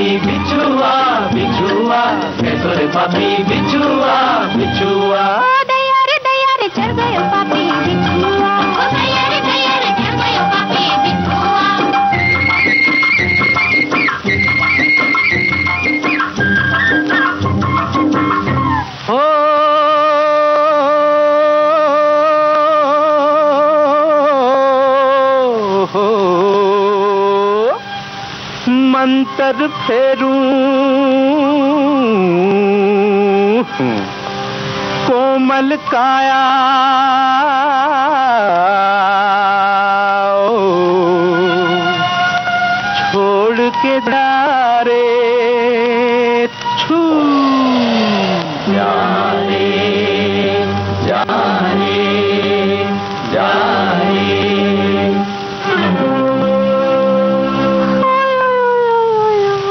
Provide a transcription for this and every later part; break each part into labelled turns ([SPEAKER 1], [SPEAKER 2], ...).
[SPEAKER 1] पापी बिछुआ बिछुआ, कैसो रे पापी बिछुआ बिछुआ।
[SPEAKER 2] दया रे चढ़ गयो पापी बिछुआ, दया रे चढ़ गयो पापी बिछुआ।
[SPEAKER 3] मंतर फेरूं कोमल काया, छोड़ के डारे छू
[SPEAKER 1] जाने जाने जाने।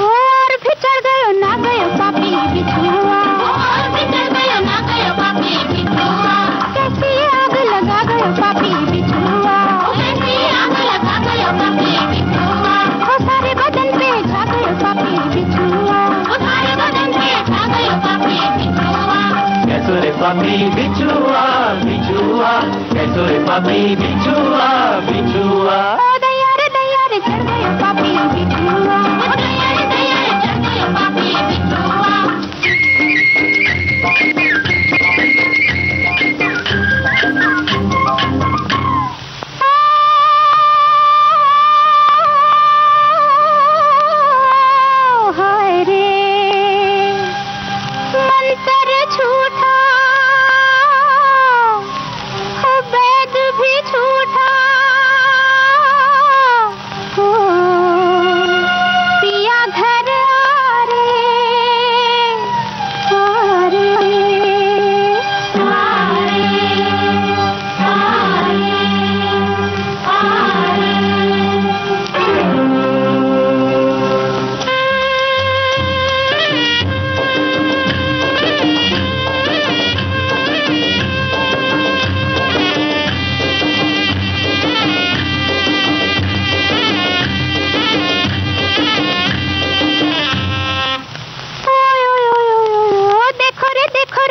[SPEAKER 2] और भी चढ़ गयो ना गयो पापी बिछुआ, और भी चढ़ गयो ना गयो पापी बिछुआ। कैसी आग लगा गयो पापी बिछुआ, कैसी आग लगा गयो पापी बिछुआ। वो सारे बदन पे छा गयो पापी बिछुआ, वो सारे बदन पे छा गयो पापी बिछुआ।
[SPEAKER 1] कैसो रे पापी बिछुआ बिछुआ, कैसो रे पापी बिछुआ बिछुआ।
[SPEAKER 2] दया रे चढ़ गयो पापी बिछुआ, दया रे चढ़ गयो पापी बिछुआ। हाय रे मंतर झूठा, वैद भी झूठा, पिया घर आ रे आ रे आ देखो रे देखो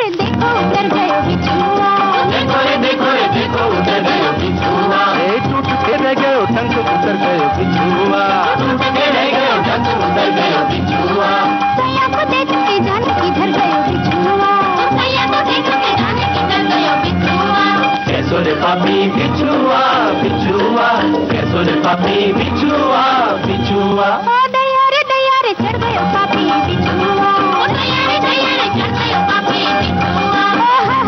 [SPEAKER 2] उतर गयो बिछुआ,
[SPEAKER 1] देखो रे देखो उतर गयो बिछुआ।
[SPEAKER 3] टूट के रह गयो टंक उतर गयो बिछुआ,
[SPEAKER 1] टूट के रह गयो टंक उतर गयो बिछुआ।
[SPEAKER 2] सैया को देख के जान किधर गयो बिछुआ, सैया को देख के जान किधर गयो बिछुआ।
[SPEAKER 1] कैसो रे पापी बिछुआ बिछुआ, कैसो रे पापी बिछुआ बिछुआ।
[SPEAKER 2] दया रे चढ़ गयो पापी बिछुआ, दया रे चढ़ गयो पापी बिछुआ।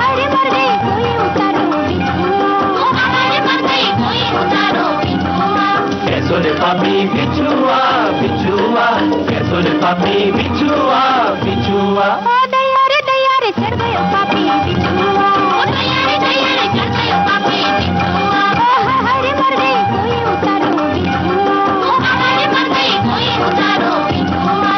[SPEAKER 2] हरे मर गई कोई उतारो बिछुआ, हरे मर गई कोई उतारो बिछुआ।
[SPEAKER 1] कैसो रे पापी बिछुआ बिछुआ, कैसो रे पापी बिछुआ बिछुआ।
[SPEAKER 2] दया रे चढ़ गयो पापी बिछुआ, दया रे चढ़ गयो पापी बिछुआ। हरे मर गई कोई उतारो बिछुआ, हरे मर गई कोई उतारो बिछुआ।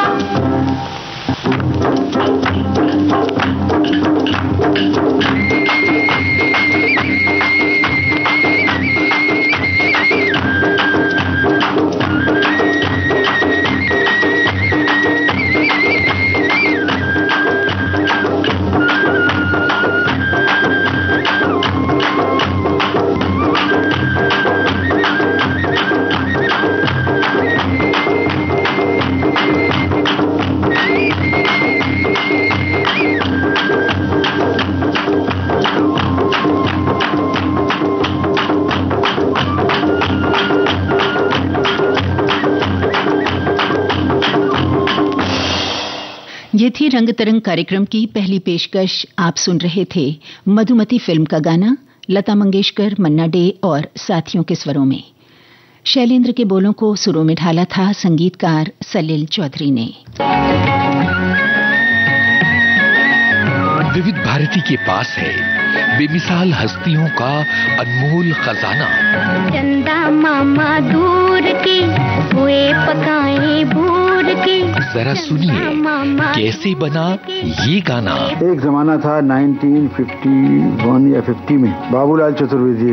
[SPEAKER 4] ये थी रंग तरंग कार्यक्रम की पहली पेशकश। आप सुन रहे थे मधुमती फिल्म का गाना लता मंगेशकर, मन्ना डे और साथियों के स्वरों में। शैलेंद्र के बोलों को सुरों में ढाला था संगीतकार सलिल चौधरी ने।
[SPEAKER 5] विविध भारती के पास है बेमिसाल हस्तियों का अनमोल खजाना।
[SPEAKER 2] चंदा मामा दूर के हुए पकाए भूर के।
[SPEAKER 5] जरा सुनिए कैसे बना ये गाना।
[SPEAKER 6] एक जमाना था 1951 या 50 में बाबूलाल चतुर्वेदी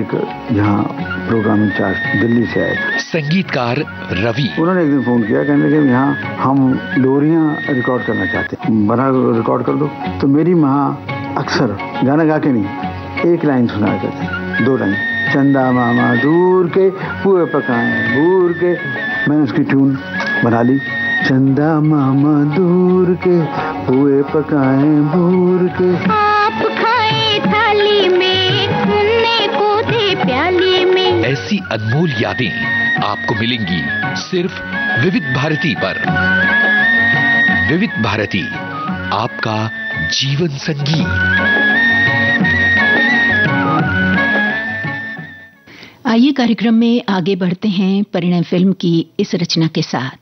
[SPEAKER 6] यहाँ प्रोग्राम इंचार्ज दिल्ली से आए।
[SPEAKER 5] संगीतकार रवि।
[SPEAKER 6] उन्होंने एक दिन फोन किया, कहने लगे यहाँ हम लोरियां रिकॉर्ड करना चाहते हैं, बना रिकॉर्ड कर दो। तो मेरी माँ अक्सर गाना गा के नहीं, एक लाइन सुनाया करती, 2 लाइन, चंदा मामा दूर के पुए पकाए बूर के। मैंने उसकी ट्यून बना ली, चंदा मामा दूर के पुए पकाए बूर के।
[SPEAKER 2] आप खाए थाली में, सुनने को थे प्याली में।
[SPEAKER 5] ऐसी अनमोल यादें आपको मिलेंगी सिर्फ विविध भारती पर। विविध भारती, आपका जीवन संगीत।
[SPEAKER 4] आइए कार्यक्रम में आगे बढ़ते हैं परिणय फिल्म की इस रचना के साथ।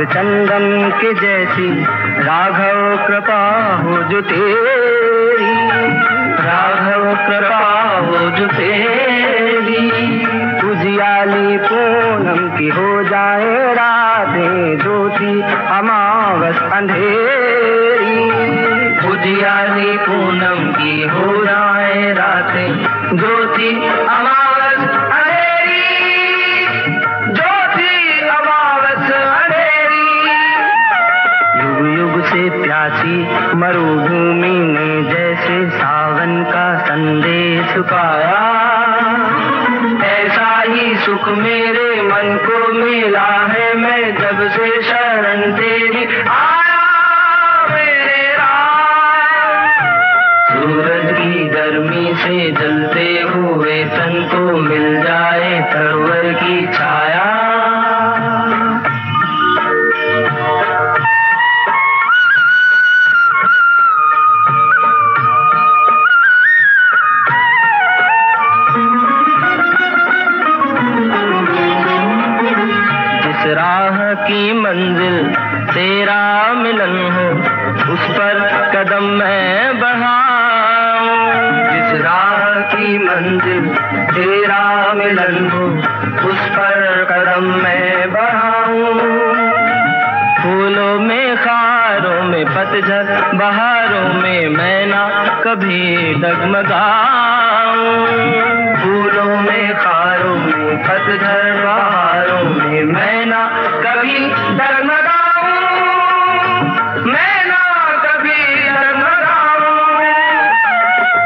[SPEAKER 3] चंदन के जैसी राघव कृपा हो जो तेरी, राघव कृपा हो जो तेरी। उजियाली पूनम की हो जाए रातें, ज्योति अमावस अंधेरी। उजियाली पूनम की हो जाए रातें, ज्योति अमावस अंधेरी, ज्योति अमावस अंधेरी। युग युग से प्यासी मरुभूमि ने जैसे सावन का संदेश पाया, ऐसा ही सुख मेरे मन को मिला है। मैं जब से शरण तेरी आया मेरे राम। सूरज की गर्मी से जलते हुए तन को मिल जाए तरवर की छाया। राह की मंजिल पतझड़ बहारों में मैं ना कभी डगमगाऊं, फूलों में खारों में पतझड़ बहारों में मैं ना कभी डगमगाऊं, मैं ना कभी डगमगाऊं।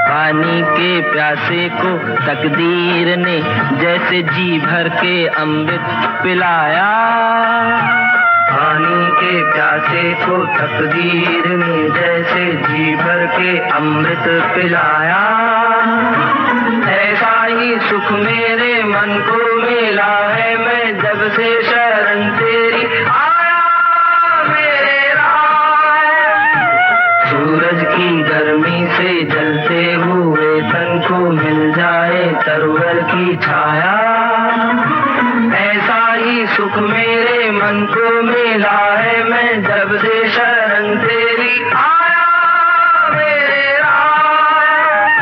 [SPEAKER 3] पानी के प्यासे को तकदीर ने जैसे जी भर के अमृत पिलाया, पानी के प्यासे को तकदीर ने जैसे जी भर के अमृत पिलाया, ऐसा ही सुख मेरे मन को मिला है मैं जब से शरण तेरी आया मेरे राम। सूरज की गर्मी से जलते हुए तन को मिल जाए तरवर की छाया, ऐसा ही सुख मेरे मन को मिला है मैं जब से शरण तेरी आया मेरे राम।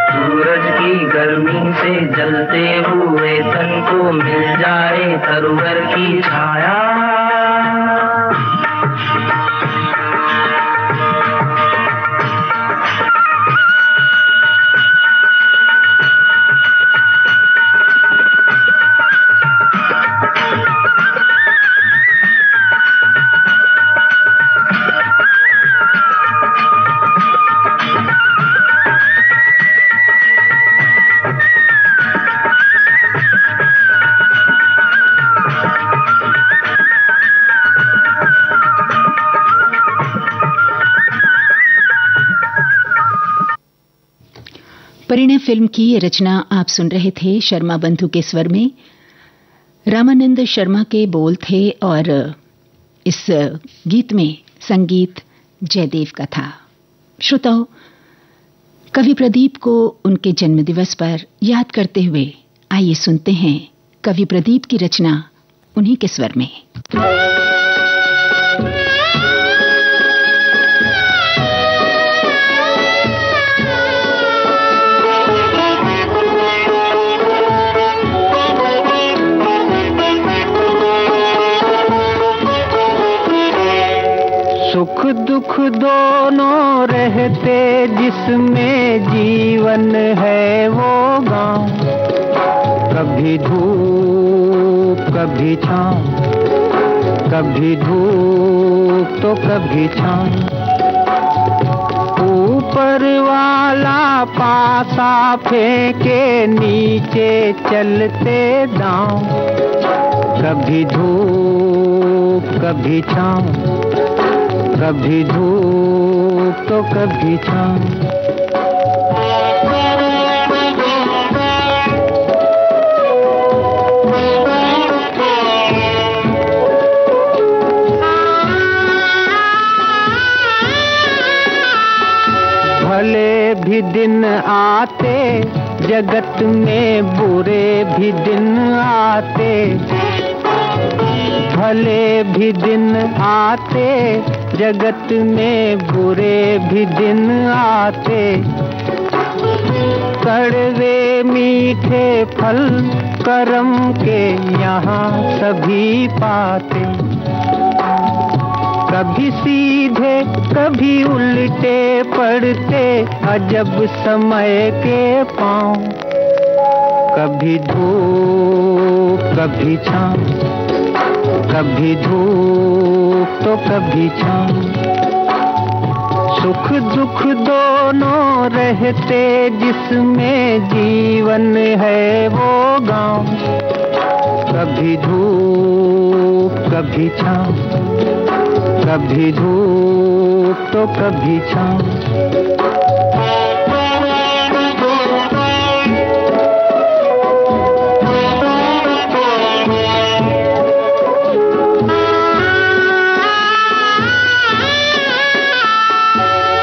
[SPEAKER 3] सूरज की गर्मी से जलते हुए तन को मिल जाए तरवर की छाया।
[SPEAKER 4] परिणय फिल्म की ये रचना आप सुन रहे थे शर्मा बंधु के स्वर में। रामानंद शर्मा के बोल थे और इस गीत में संगीत जयदेव का था। श्रोताओं, कवि प्रदीप को उनके जन्मदिवस पर याद करते हुए आइए सुनते हैं कवि प्रदीप की रचना उन्हीं के स्वर में।
[SPEAKER 7] सुख दुख दोनों रहते जिसमें जीवन है वो गाँव, कभी धूप कभी छाँव, कभी धूप तो कभी छाँव। ऊपर वाला पासा फेंके नीचे चलते दाँव, कभी धूप कभी छाँव, कभी धूप तो कभी छाँव। भले भी दिन आते जगत में, बुरे भी दिन आते, भले भी दिन आते जगत में, बुरे भी दिन आते। कड़वे मीठे फल करम के यहाँ सभी पाते, कभी सीधे कभी उल्टे पड़ते अजब समय के पाँव, कभी धूप कभी छाँव, कभी धूप तो कभी छाँव। सुख दुख दोनों रहते जिसमें जीवन है वो गाँव, कभी धूप कभी छाँव, कभी धूप तो कभी छाँव।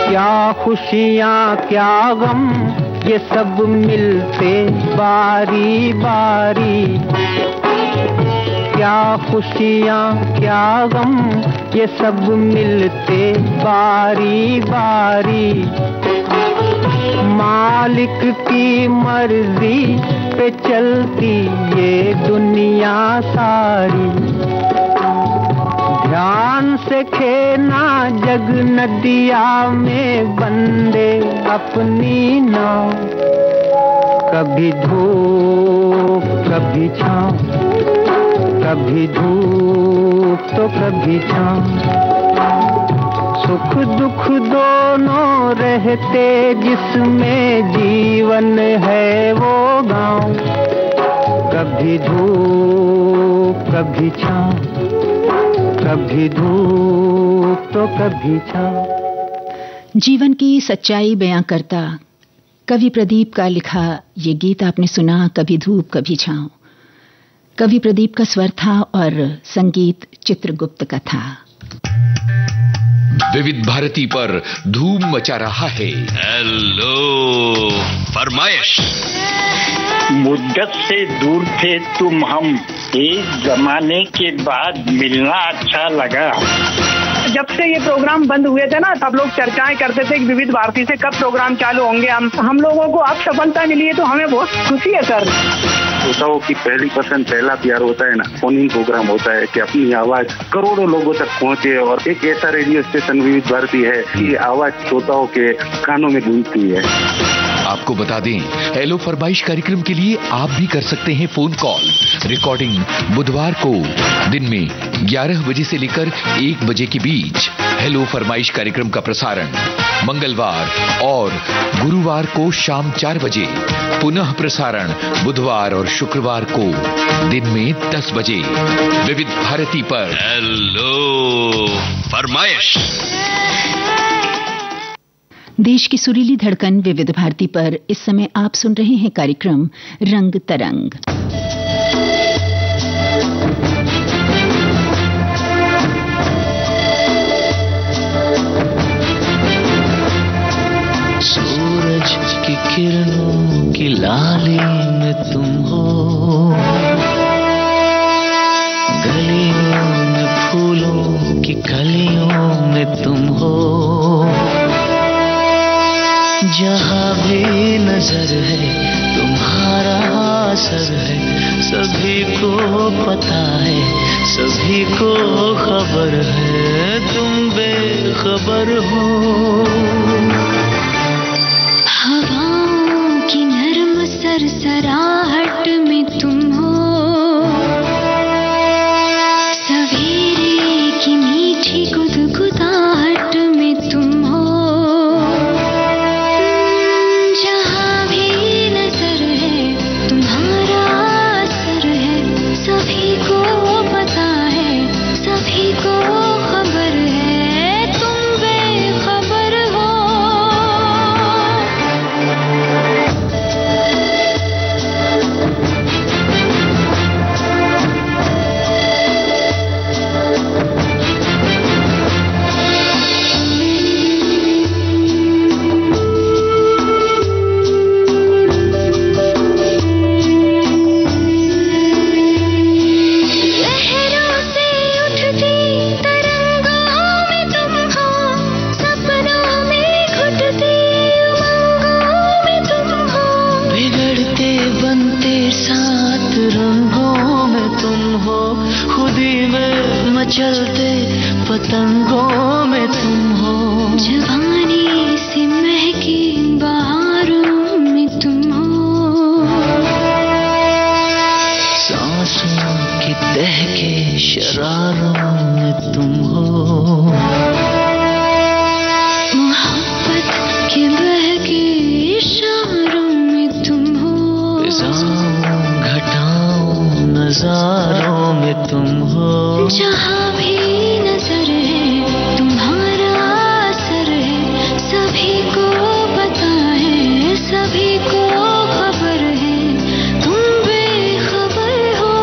[SPEAKER 7] क्या खुशियाँ क्या गम ये सब मिलते बारी बारी, क्या खुशियाँ क्या गम ये सब मिलते बारी बारी। मालिक की मर्जी पे चलती ये दुनिया सारी, ध्यान से खेना जग नदिया में बंदे अपनी नाव, कभी धूप कभी छाँव, कभी धूप तो कभी छाँव। सुख दुख दोनों रहते जिसमें जीवन है वो गाँव, कभी धूप कभी छाँव, कभी धूप तो कभी छाँव।
[SPEAKER 4] जीवन की सच्चाई बयां करता कवि प्रदीप का लिखा ये गीत आपने सुना, कभी धूप कभी छाँव। कवि प्रदीप का स्वर था और संगीत चित्रगुप्त का था।
[SPEAKER 5] विविध भारती पर धूम मचा रहा है
[SPEAKER 8] हेलो फरमाइश।
[SPEAKER 9] मुद्दत से दूर थे तुम हम, एक जमाने के बाद मिलना अच्छा लगा।
[SPEAKER 10] जब से ये प्रोग्राम बंद हुए थे ना, सब लोग चर्चाएं करते थे कि विविध भारती से कब प्रोग्राम चालू होंगे। हम लोगों को अब सफलता मिली है तो हमें बहुत खुशी है सर।
[SPEAKER 11] श्रोताओं की पहली पसंद पहला प्यार होता है ना, फोन इन प्रोग्राम होता है कि अपनी आवाज करोड़ों लोगों तक पहुंचे, और एक ऐसा रेडियो स्टेशन विविध भारती है कि आवाज श्रोताओं के कानों में गूंजती है।
[SPEAKER 5] आपको बता दें, हेलो फरमाइश कार्यक्रम के लिए आप भी कर सकते हैं फोन कॉल। रिकॉर्डिंग बुधवार को दिन में 11 बजे से लेकर 1 बजे के बीच, हेलो फरमाइश कार्यक्रम का प्रसारण मंगलवार और गुरुवार को शाम 4 बजे, पुनः प्रसारण बुधवार और शुक्रवार को दिन में 10 बजे विविध भारती पर।
[SPEAKER 8] हेलो फरमाइश।
[SPEAKER 4] देश की सुरीली धड़कन विविध भारती पर इस समय आप सुन रहे हैं कार्यक्रम रंग तरंग।
[SPEAKER 1] सूरज की किरणों की लाली में तुम हो, गलियों में फूलों की कलियों में तुम हो, जहाँ भी नजर है तुम्हारा असर है, सभी को पता है, सभी को खबर है, तुम बेखबर हो।
[SPEAKER 2] हवाओं की नर्म सरसराहट में तुम हो, सवेरे की मीठी गुदगुदाहट में तुम हो, जहाँ भी नजर है तुम्हारा असर है, सभी को पता है, सभी को खबर है, तुम बेखबर हो।
[SPEAKER 1] चलते पतंगों में तुम हो,
[SPEAKER 2] जवानी से महकी बहारों में तुम हो,
[SPEAKER 1] सांसों की दहके शरारों में तुम हो,
[SPEAKER 2] मोहब्बत के बहके इशारों में तुम हो,
[SPEAKER 1] फिजाओं घटाओं नजारों में तुम हो,
[SPEAKER 2] जहाँ भी नजर है तुम्हारा असर है, सभी को पता है, सभी को खबर है, तुम बेखबर हो।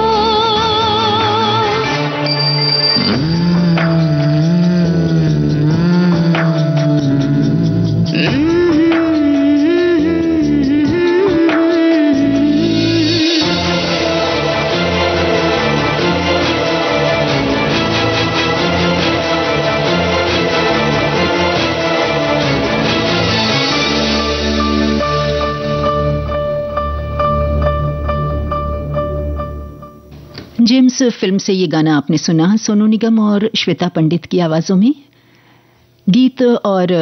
[SPEAKER 4] जेम्स फिल्म से ये गाना आपने सुना, सोनू निगम और श्वेता पंडित की आवाजों में। गीत और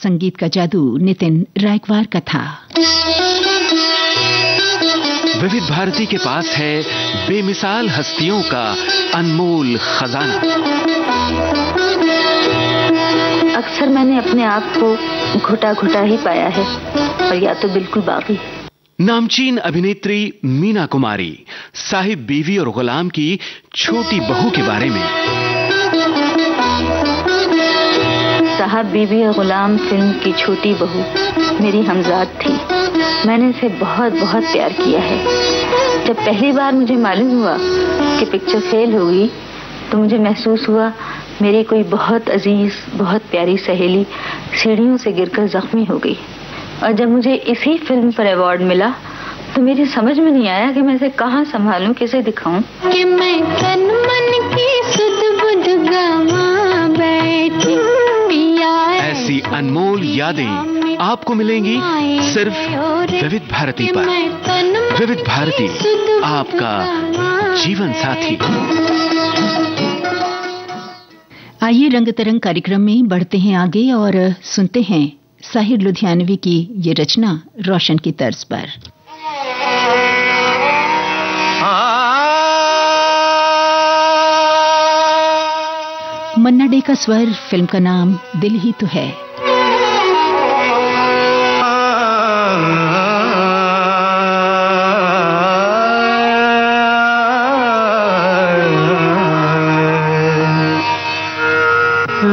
[SPEAKER 4] संगीत का जादू नितिन रायकवार का था।
[SPEAKER 12] विविध भारती के पास है बेमिसाल हस्तियों का अनमोल खजाना।
[SPEAKER 13] अक्सर मैंने अपने आप को घुटा घुटा ही पाया है, और या तो बिल्कुल बाकी।
[SPEAKER 12] नामचीन अभिनेत्री मीना कुमारी साहिब बीवी और गुलाम की छोटी बहू के बारे में।
[SPEAKER 13] साहब बीवी और गुलाम फिल्म की छोटी बहू मेरी हमजाद थी। मैंने इसे बहुत बहुत प्यार किया है। जब पहली बार मुझे मालूम हुआ कि पिक्चर फेल होगी, तो मुझे महसूस हुआ मेरी कोई बहुत अजीज, बहुत प्यारी सहेली सीढ़ियों से गिरकर जख्मी हो गई। और जब मुझे इसी फिल्म पर अवार्ड मिला, तो मेरी समझ में नहीं आया कि मैं इसे कहाँ संभालूं, कैसे दिखाऊं।
[SPEAKER 2] कि मैं तन मन की सुध बुध गवा बैठी पिया।
[SPEAKER 12] ऐसी अनमोल यादें आपको मिलेंगी सिर्फ विविध भारती पर। विविध भारती, आपका जीवन साथी।
[SPEAKER 4] आइए रंग तरंग कार्यक्रम में बढ़ते हैं आगे और सुनते हैं साहिर लुधियानवी की ये रचना रोशन की तर्ज पर। मन्ना डे का स्वर, फिल्म का नाम दिल ही तो है।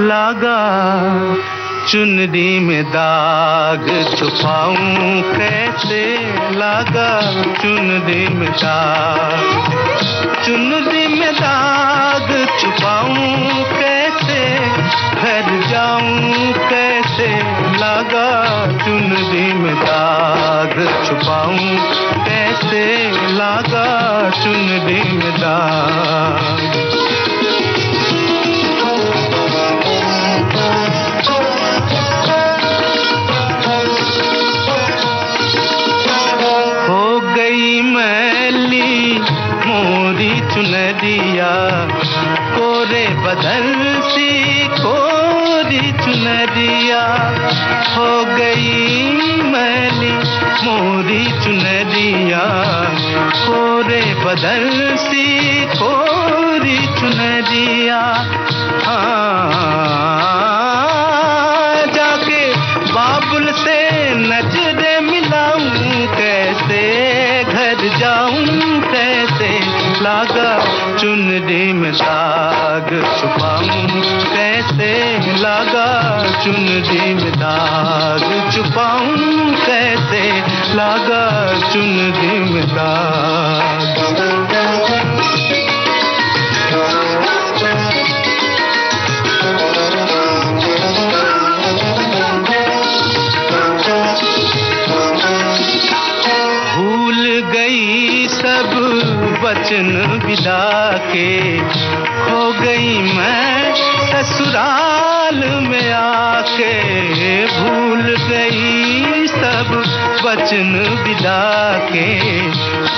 [SPEAKER 7] लागा चुनरी में दाग छुपाऊं कैसे, लागा चुनरी में दाग, चुनरी में दाग छुपाऊं कैसे, घर जाऊं कैसे, लागा चुनरी में दाग छुपाऊं कैसे, लागा चुनरी में दाग। चुनरिया कोरे बदल सी कोरी चुनरिया, हो गई मैली मोरी चुनरिया, कोरे बदल सी कोरी चुनरिया। जाके बाबुल से नजरे मिलाऊं कैसे, घर जाऊं कैसे, लागा चुनरी में दाग छुपाऊं कैसे, लागा चुनरी में दाग छुपाऊं कैसे, लागा चुनरी में दाग। भूल गई सब वचन विदा के, खो गई मैं ससुराल में आके, भूल गई सब वचन विदा के,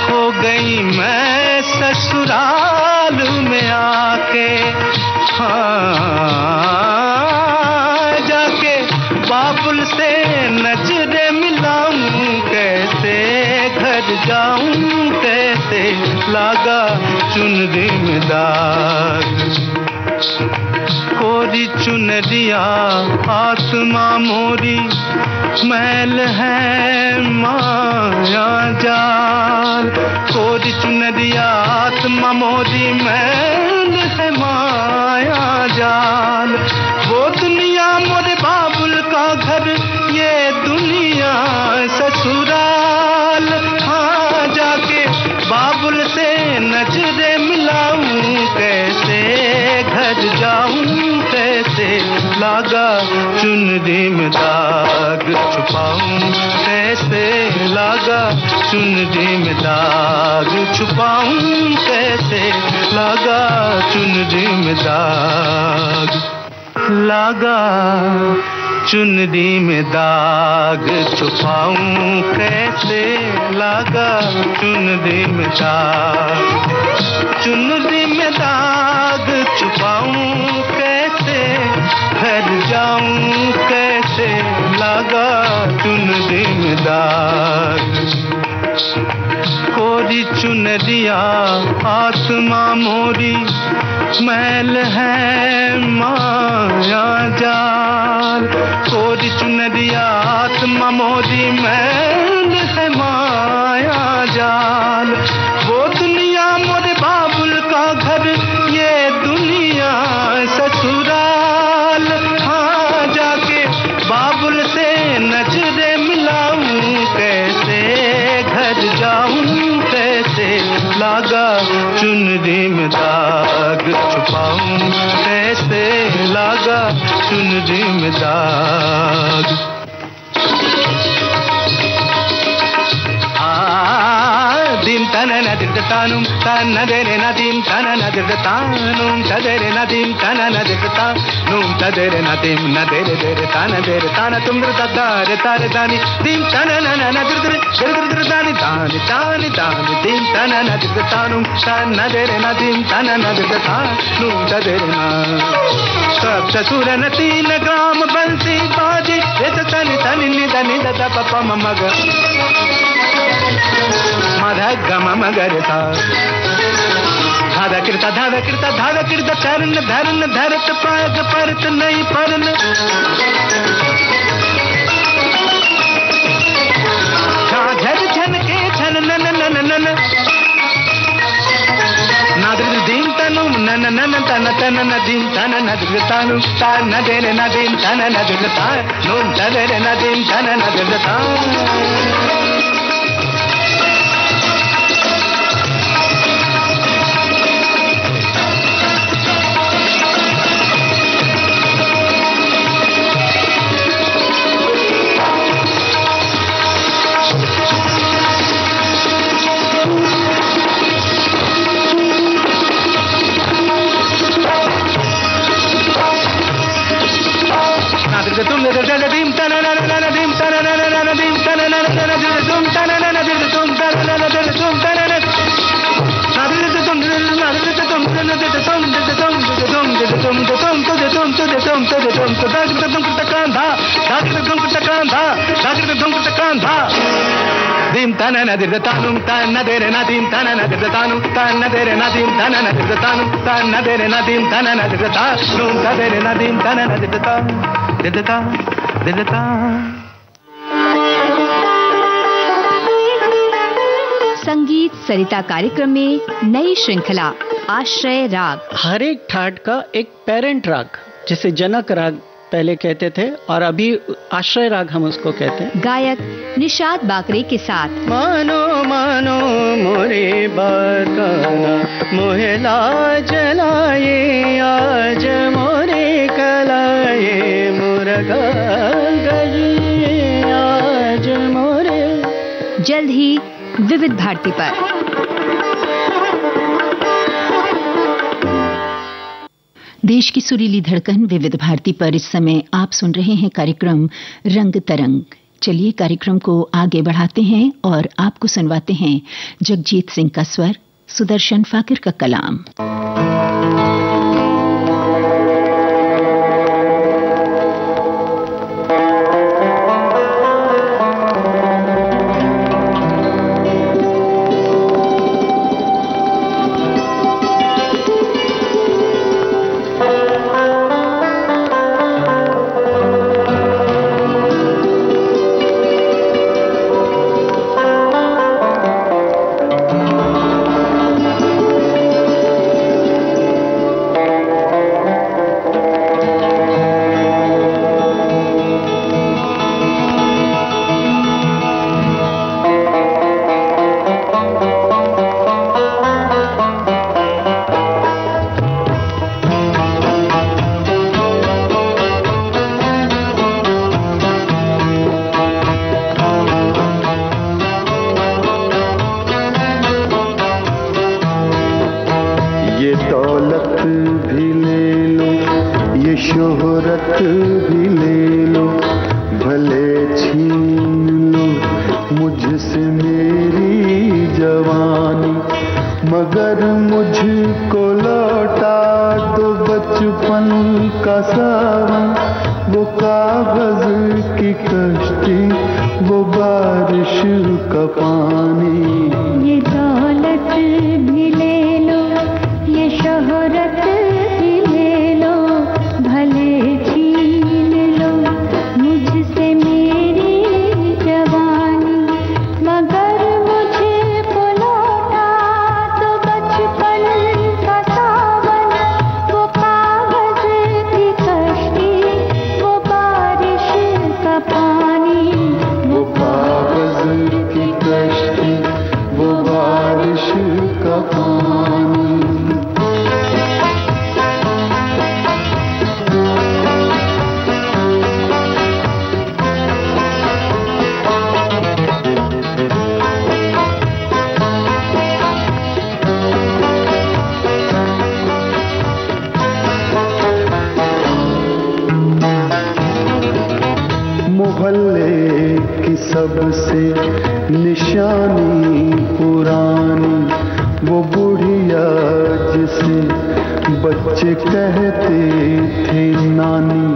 [SPEAKER 7] खो गई मैं ससुराल में आके। जाके बाबुल से नजरे मिलाऊं कैसे, घर जाऊं कैसे, लागा चुनरी में दाग। कोरी चुनरिया आत्मा मोरी, मैल है माया जाल, कोरी चुनरिया आत्मा मोरी, मैल है माया जाल। वो दुनिया मोरे बाबुल का घर, ये दुनिया ससुराल। हाँ जाके बाबुल से नजरे मिलाऊं कैसे, घर जाऊं कैसे, लागा चुनरी में दाग छुपाऊं कैसे, लागा चुनरी में दाग छुपाऊं कैसे, लागा चुनरी में दाग। लागा चुनरी में दाग छुपाऊं कैसे, लागा चुनरी में दाग। चुनरी में दाग छुपाऊं कैसे, घर जाऊं कैसे, लगा चुनरी में दाग। कोरी चुनरिया आत्मा मोरी, मैल है माया जाल। कोरी चुनरिया आत्मा मोरी, मैल है माया जाल। वो दुनिया मोरे बाबुल का घर, ये दुनिया ससुराल। हाँ जाके बाबुल से नजरे मिलाऊं कैसे, घर जाऊं कैसे, लागा चुनरी में दाग छुपाऊं कैसे, लागा चुनरी में दाग। dim tanana dirdatanum tanadere nadim tanana dirdatanum tadere nadim tanana dirdatanum tadere nadim nadere dere tanadere tanatum dirdadare tare dani dim tanana nadir dirdani dani dani dani dim tanana dirdatanum tanadere nadim tanana dirdatanum tadere na sab sasura na 3 gram bansi baji etani tani nidani dada papa mamaga madha gama magarta धादा कृता चरण धरन धरत पाग परत नहीं परन झर झन के छन नन नन नन नादर दीन तनु नन नन तन तन नदीन तन नदर तनु तन नदर नदीन तन नदर तन नुम तदर नदीन तन नदर तन tanana dirdatanum tanadere nadim tanana dirdatanum tanadere nadim tanana dirdatanum tanadere nadim tanana dirdatanum tadere nadim tanana dirdatanum
[SPEAKER 14] संगीत सरिता कार्यक्रम में नई श्रृंखला आश्रय राग।
[SPEAKER 15] हर एक ठाट का एक पेरेंट राग, जिसे जनक राग पहले कहते थे और अभी आश्रय राग हम उसको कहते हैं।
[SPEAKER 14] गायक निशाद बाकरे के साथ
[SPEAKER 15] मानो मानो मोरे बाकाना मोहला जलाए आज मोरे कलाए मुरगा गए आज मोरे।
[SPEAKER 14] जल्द ही विविध भारती पर।
[SPEAKER 4] देश की सुरीली धड़कन विविध भारती पर इस समय आप सुन रहे हैं कार्यक्रम रंग तरंग। चलिए कार्यक्रम को आगे बढ़ाते हैं और आपको सुनवाते हैं जगजीत सिंह का स्वर, सुदर्शन फाकिर का कलाम।
[SPEAKER 16] मगर मुझको लौटा दो बचपन का सावन, वो कागज की कश्ती, वो बारिश का पानी।
[SPEAKER 2] ये दौलत भी ले लो, ये शोहरत भी ले लो, भले छीन लो मुझसे मेरी जवानी, मगर मुझको लौटा तो बचपन का सावन, वो कागज की कश्ती, वो बारिश का पानी।
[SPEAKER 16] वो कागज की कश्ती, वो बारिश का पानी। मोहल्ले की सबसे निशानी पुरानी, वो बुढ़िया जिसे बच्चे कहते थे नानी,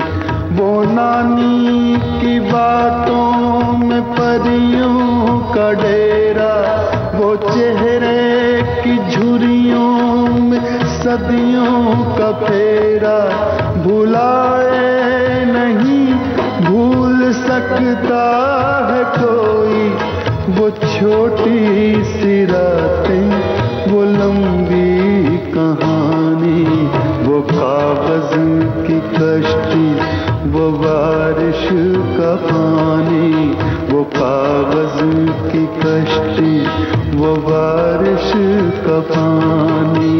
[SPEAKER 16] वो नानी की बातों में परियों का डेरा, वो चेहरे की झुर्रियों में सदियों का फेरा, भुलाए नहीं भूल सकता है कोई, वो छोटी सी रातें, वो लंबी कहानी, वो कागज की कश्ती, वो बारिश का पानी। वो कागज की कश्ती, वो बारिश का पानी।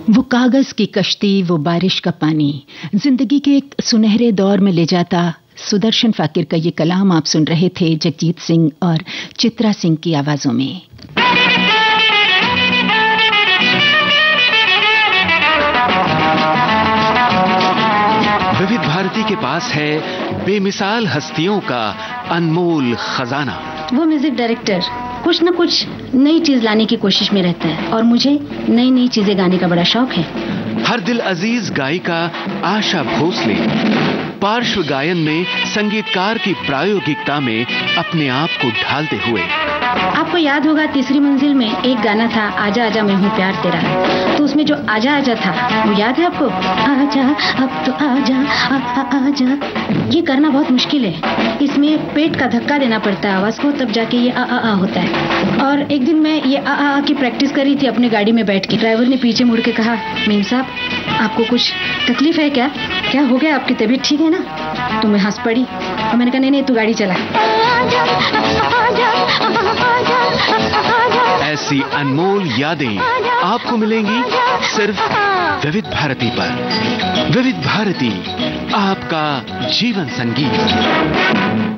[SPEAKER 4] वो कागज की कश्ती, वो बारिश का पानी, जिंदगी के एक सुनहरे दौर में ले जाता सुदर्शन फाकिर का ये कलाम आप सुन रहे थे जगजीत सिंह और चित्रा सिंह की आवाजों में।
[SPEAKER 12] विविध भारती के पास है बेमिसाल हस्तियों का अनमोल खजाना।
[SPEAKER 17] वो म्यूजिक डायरेक्टर कुछ न कुछ नई चीज लाने की कोशिश में रहता है और मुझे नई नई चीजें गाने का बड़ा शौक है।
[SPEAKER 12] हर दिल अजीज गायिका आशा भोसले पार्श्व गायन में संगीतकार की प्रायोगिकता में अपने आप को ढालते हुए।
[SPEAKER 17] आपको याद होगा तीसरी मंजिल में एक गाना था, आजा आजा मैं हूँ प्यार तेरा, तो उसमें जो आजा आजा था वो याद है आपको? आजा अब तो आजा आजा। ये करना बहुत मुश्किल है, इसमें पेट का धक्का देना पड़ता है आवाज को, तब जाके ये आ होता है। और एक दिन मैं ये आ की प्रैक्टिस कर रही थी अपनी गाड़ी में बैठ के। ड्राइवर ने पीछे मुड़ के कहा, मेम साहब आपको कुछ तकलीफ है क्या? क्या हो गया, आपकी तबीयत ठीक है ना? तो मैं हंस पड़ी और मैंने कहा नहीं तू गाड़ी चला।
[SPEAKER 12] ऐसी अनमोल यादें आपको मिलेंगी सिर्फ विविध भारती पर। विविध भारती, आपका जीवन संगीत।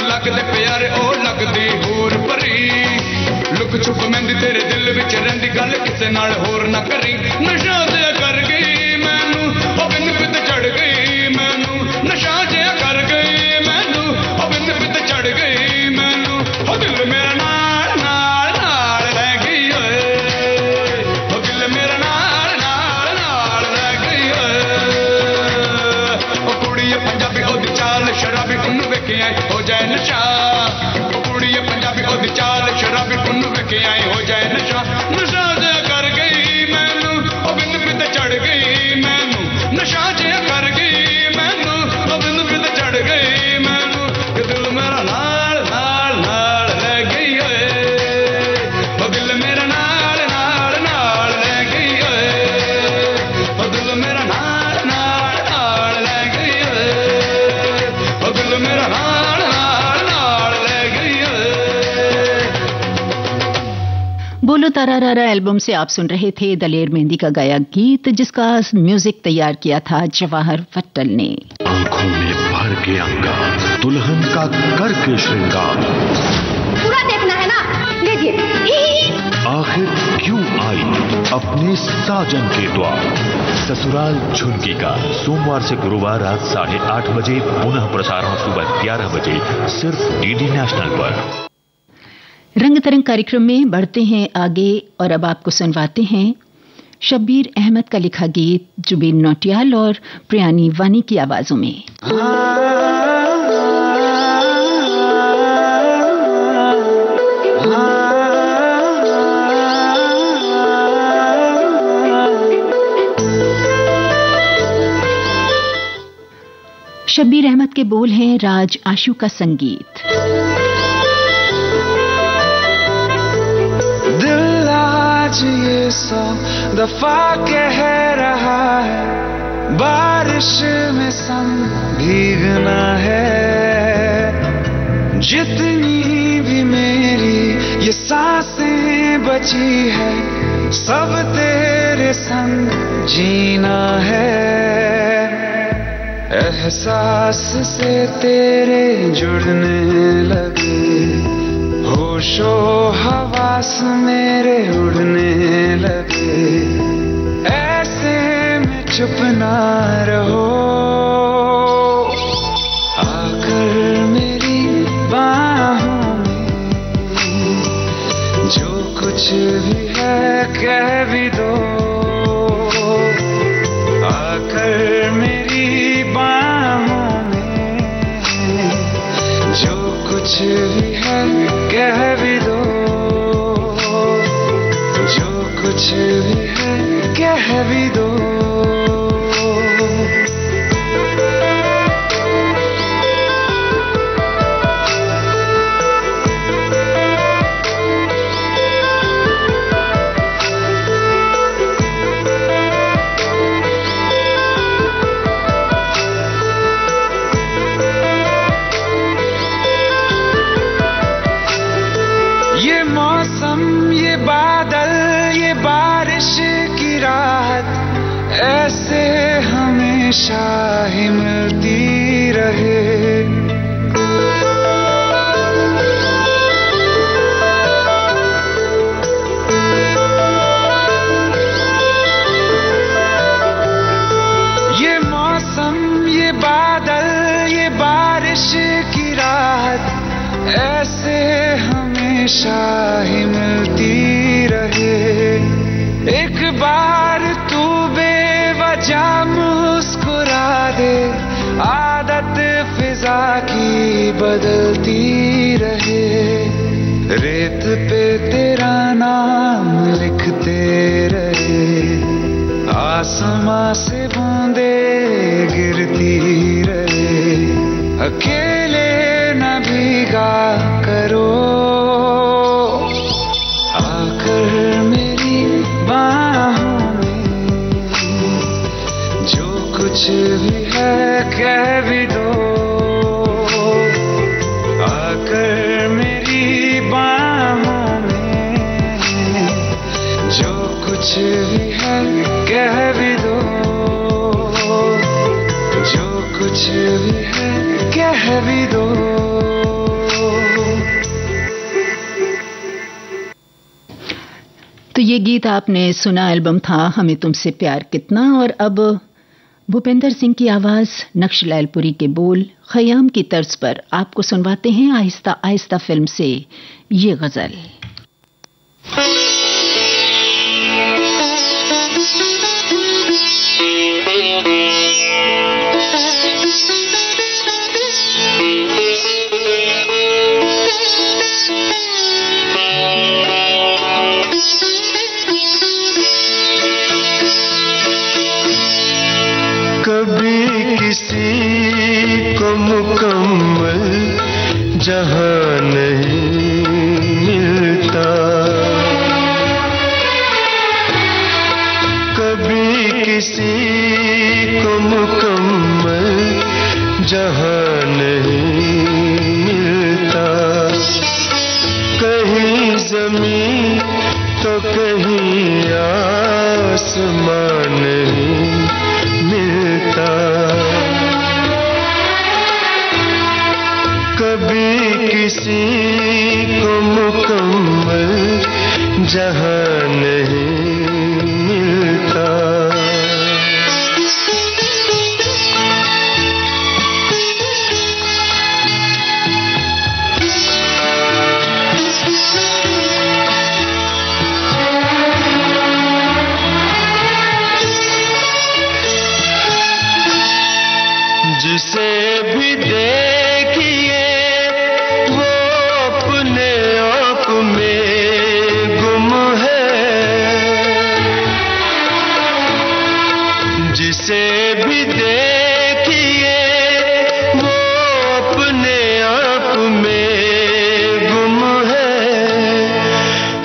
[SPEAKER 18] ਲੱਗਦੇ ਪਿਆਰੇ ਉਹ विच रहिंदी गल किसे नाल होर ना करी नशा जिहा कर गई मैनू ओ बिन पित चढ़ गई मैनू नशा जिहा कर गई मैनू ओ बिन पित चढ़ गई मैनू ओ दिल मेरा नाल नाल नाल रह गई ओए ओ दिल मेरा नाल नाल नाल रह गई ओए ओ कुड़ी पंजाबी ओदी चाल शराबी उन्नू वेखे आई हो जाए नशा ओ कुड़ी पंजाबी ओदी चाल शराबी उन्नू वेखे आई हो जाए नशा नशा जिहा कर गई मैनू ओ बिन पित चढ़ गई मैनू नशा जिहा कर गई मैनू ओ बिन पित चढ़ गई मैनू कि दिल मेरा नाल नाल नाल रह गई ओए ओ दिल मेरा नाल नाल नाल रह गई ओए ओ दिल मेरा नाल नाल नाल रह गई ओए ओ दिल मेरा नाल नाल नाल रह गई ओए।
[SPEAKER 4] बोलो तारा रारा एल्बम से आप सुन रहे थे दलेर मेहंदी का गाया गीत, जिसका म्यूजिक तैयार किया था जवाहर फट्टल ने।
[SPEAKER 19] आंखों में भर के अंगार, दुल्हन का करके श्रृंगार,
[SPEAKER 2] पूरा देखना है ना, लीजिए।
[SPEAKER 19] आखिर क्यों आई अपने साजन के द्वार। ससुराल झुनकी का सोमवार से गुरुवार रात 8:30 बजे, पुनः प्रसारण सुबह 11 बजे, सिर्फ डीडी नेशनल पर।
[SPEAKER 4] रंग तरंग कार्यक्रम में बढ़ते हैं आगे और अब आपको सुनवाते हैं शब्बीर अहमद का लिखा गीत जुबीन नौटियाल और प्रियानी वानी की आवाजों में। शब्बीर अहमद के बोल हैं, राज आशू का संगीत।
[SPEAKER 20] दिल आज ये 100 दफा कह रहा है, बारिश में संग भीगना है। जितनी भी मेरी ये सांसें बची है, सब तेरे संग जीना है। एहसास से तेरे जुड़ने लगे, होशो हवास मेरे उड़ने लगे। ऐसे में चुप ना रहो, आकर मेरी बाहों में जो कुछ भी है कह भी दो। आकर मेरी बाहों में जो कुछ भी है कह भी दो। जो कुछ भी है कह भी दो। ये मौसम, ये बादल, ये बारिश की राहत ऐसे हमेशा ही मिलती रहे। ये मौसम, ये बादल, ये बारिश की राहत ऐसे हमेशा ही मिलती रहे। एक बार तू बेवजह मुस्कुरा दे, आदत फिजा की बदलती रहे। रेत पे तेरा नाम लिखते रहे, आसमां से बूंदे गिरती रहे। अकेले न भीगा करो, आकर मेरी बाहों में जो कुछ भी है कह भी दो। आकर मेरी बाहों में जो कुछ भी है कह भी दो। जो कुछ भी है कह भी दो।
[SPEAKER 4] तो ये गीत आपने सुना, एल्बम था हमें तुमसे प्यार कितना। और अब भूपेंद्र सिंह की आवाज, नक्श लैलपुरी के बोल, खयाम की तर्ज पर आपको सुनवाते हैं आहिस्ता आहिस्ता फिल्म से ये गजल।
[SPEAKER 16] किसी को मुकम्मल जहां नहीं मिलता, कभी किसी को मुकम्मल जहां नहीं मिलता। कहीं ज़मीन तो कहीं आसमान नहीं मिलता। कभी किसी को मुकम्मल जहां नहीं मिलता। जिसे भी देखिए वो अपने आप में गुम है, जिसे भी देखिए वो अपने आप में गुम है।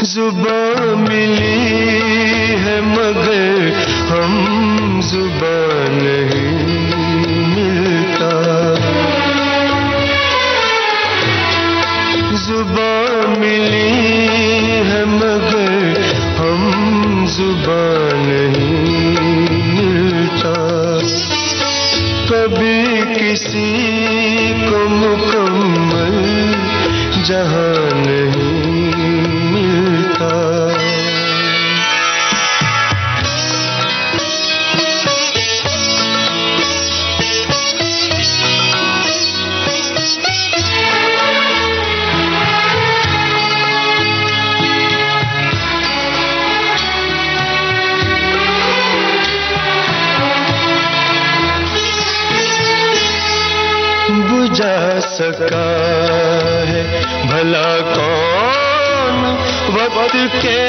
[SPEAKER 16] जुबान मिली है मगर हम जुबान नहीं जुबान मिली है मगर हम जुबान नहीं मिलता। कभी किसी को मुकम्मल जहां नहीं मिलता। बुझा सका है भला कौन वक्त के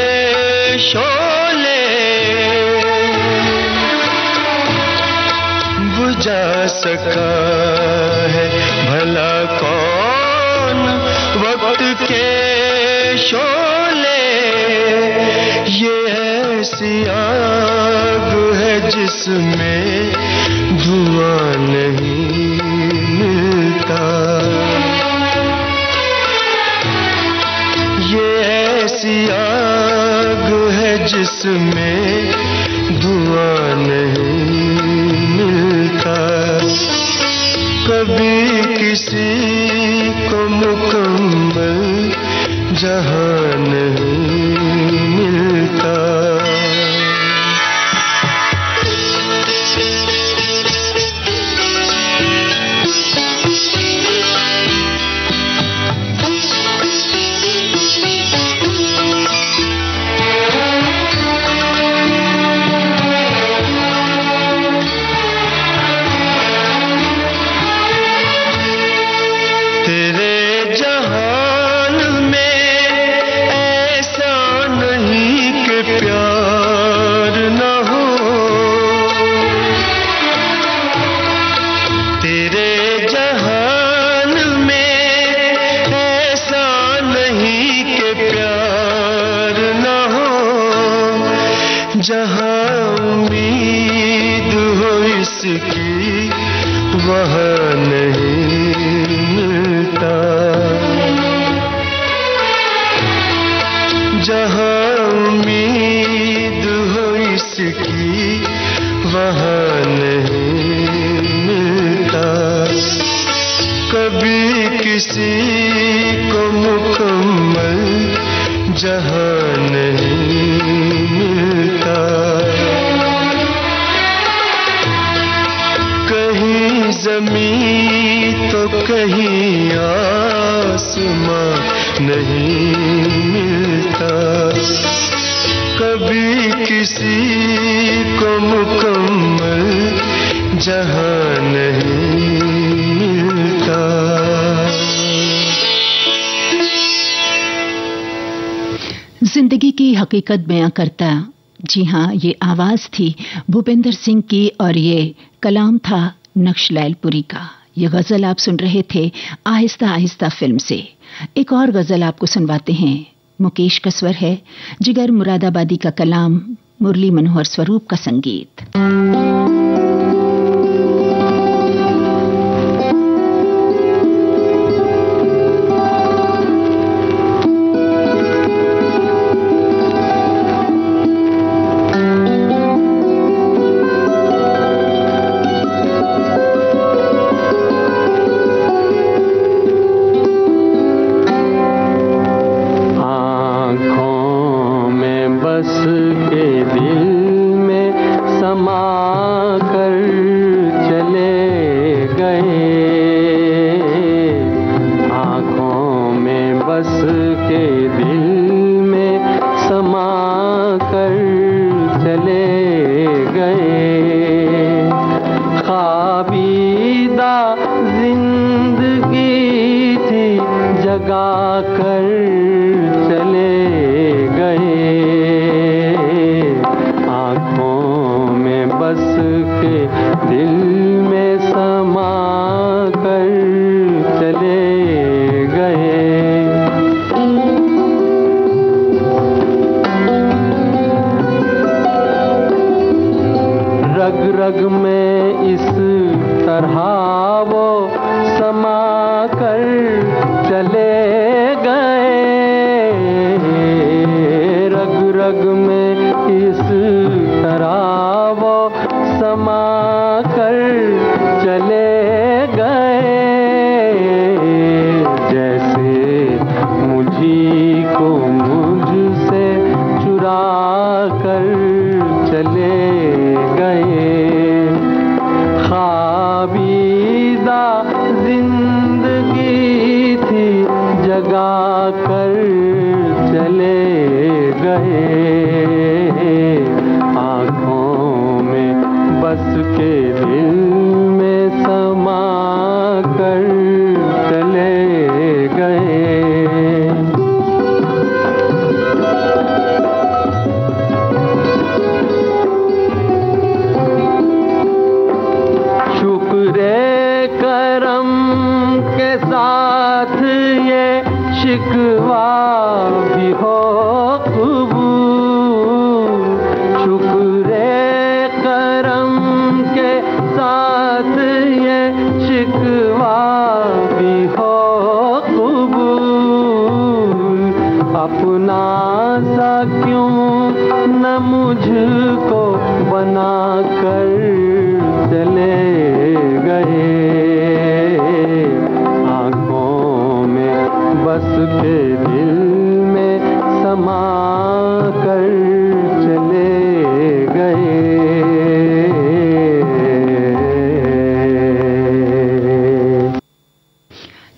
[SPEAKER 16] शोले, बुझा सका है भला कौन वक्त के शोले। ये ऐसी आग है जिसमें धुआं नहीं मिलता। ये ऐसी आग है जिसमें धुआं नहीं मिलता। कभी किसी को मुकम्मल जहां नहीं मिलता। तेरे जहान में ऐसा नहीं कि प्यार न हो। तेरे जहान में ऐसा नहीं कि प्यार न हो। जहां उम्मीद हो इसकी वहां नहीं मिलता। जहां उम्मीद हो इसकी वहां नहीं मिलता। कभी किसी को मुकम्मल जहां नहीं मिलता। कहीं जमीन तो कहीं आसमां नहीं मिलता। कभी किसी को मुकम्मल जहां नहीं मिलता।
[SPEAKER 4] जिंदगी की हकीकत बयां करता, जी हाँ, ये आवाज थी भूपेंद्र सिंह की और ये कलाम था नक्श लैलपुरी का। ये गजल आप सुन रहे थे आहिस्ता आहिस्ता फिल्म से। एक और गजल आपको सुनवाते हैं, मुकेश का स्वर है, जिगर मुरादाबादी का कलाम, मुरली मनोहर स्वरूप का संगीत।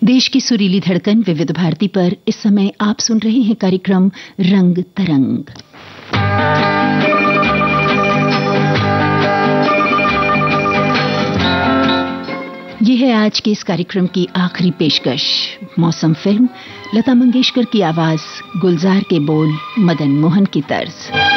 [SPEAKER 4] देश की सुरीली धड़कन विविध भारती पर इस समय आप सुन रहे हैं कार्यक्रम रंग तरंग। ये है आज के इस कार्यक्रम की आखिरी पेशकश, मौसम फिल्म, लता मंगेशकर की आवाज, गुलजार के बोल, मदन मोहन की तर्ज।